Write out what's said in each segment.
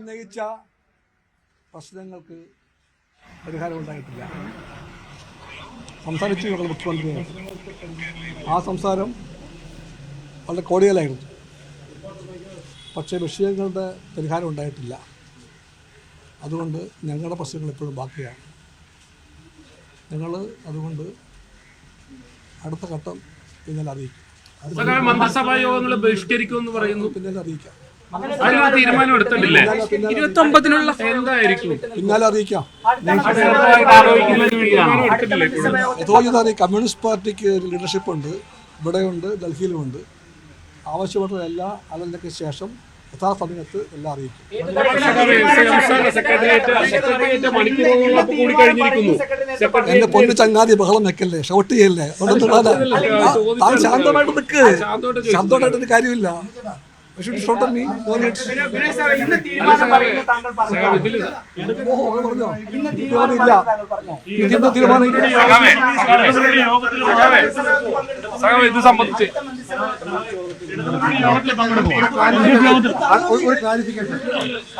ഉന്നയിച്ച പ്രശ്നങ്ങൾക്ക് പരിഹാരം ഉണ്ടായിട്ടില്ല. സംസാരിച്ചു ഞങ്ങൾ മുഖ്യമന്ത്രിയാണ്. ആ സംസാരം വളരെ കോടികളായിരുന്നു. പക്ഷേ വിഷയങ്ങളുടെ പരിഹാരം ഉണ്ടായിട്ടില്ല. അതുകൊണ്ട് ഞങ്ങളുടെ പ്രശ്നങ്ങൾ എപ്പോഴും ബാക്കിയാണ്. ഞങ്ങൾ അതുകൊണ്ട് അടുത്ത ഘട്ടം ഇന്നലെ അറിയിക്കും. മന്ത്രിസഭാ യോഗങ്ങൾ ബഹിഷ്കരിക്കുമെന്ന് പറയുന്നു. പിന്നലെ അറിയിക്കാം. തീരുമാനം എടുത്തിട്ടില്ലേ? 29-നുള്ള എന്തായിരിക്കും? പിന്നാലെ അറിയിക്കാം. കമ്മ്യൂണിസ്റ്റ് പാർട്ടിക്ക് ഒരു ലീഡർഷിപ്പ് ഉണ്ട്, ഇവിടെയുണ്ട്, ഡൽഹിയിലുമുണ്ട്. ആവശ്യപ്പെട്ട എല്ലാ അതിനൊക്കെ ശേഷം യഥാസമയത്ത് എല്ലാം അറിയിക്കും. എന്റെ പൊന്നു ചങ്ങാതി ബഹളം വെക്കല്ലേ, ഷൗട്ട് ചെയ്യല്ലേ, ശാന്തമായിട്ട് നിൽക്ക്. ശബ്ദമായിട്ടൊരു കാര്യമില്ല. ഇത് സംബന്ധിച്ച്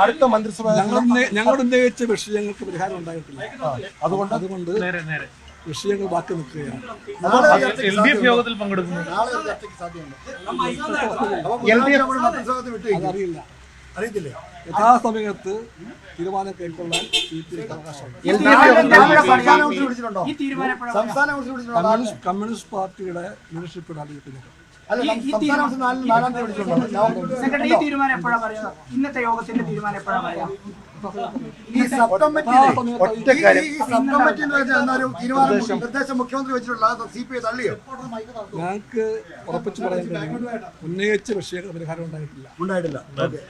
അടുത്ത മന്ത്രിസഭ ഞങ്ങൾ ഉന്നയിച്ച വിഷയങ്ങൾക്ക് പരിഹാരം ഉണ്ടായിട്ടില്ല. അതുകൊണ്ട് വിഷയങ്ങൾ ബാക്കി നിൽക്കുകയാണ്. യോഗത്തിൽ പങ്കെടുക്കുന്നു. അറിയില്ല. യഥാസമയത്ത് തീരുമാനം കൈക്കൊള്ളാൻ കമ്മ്യൂണിസ്റ്റ് പാർട്ടിയുടെ ലീഡർഷിപ്പിന് അറിയിക്കുന്നത്. ഇന്നത്തെ യോഗത്തിന്റെ തീരുമാനം എപ്പോഴാണ് പറയാം? ഞങ്ങൾക്ക് ഉറപ്പിച്ചു പറയാൻ കഴിയും. ഉന്നയിച്ച വിഷയങ്ങൾ പരിഹാരം ഉണ്ടായിട്ടില്ല.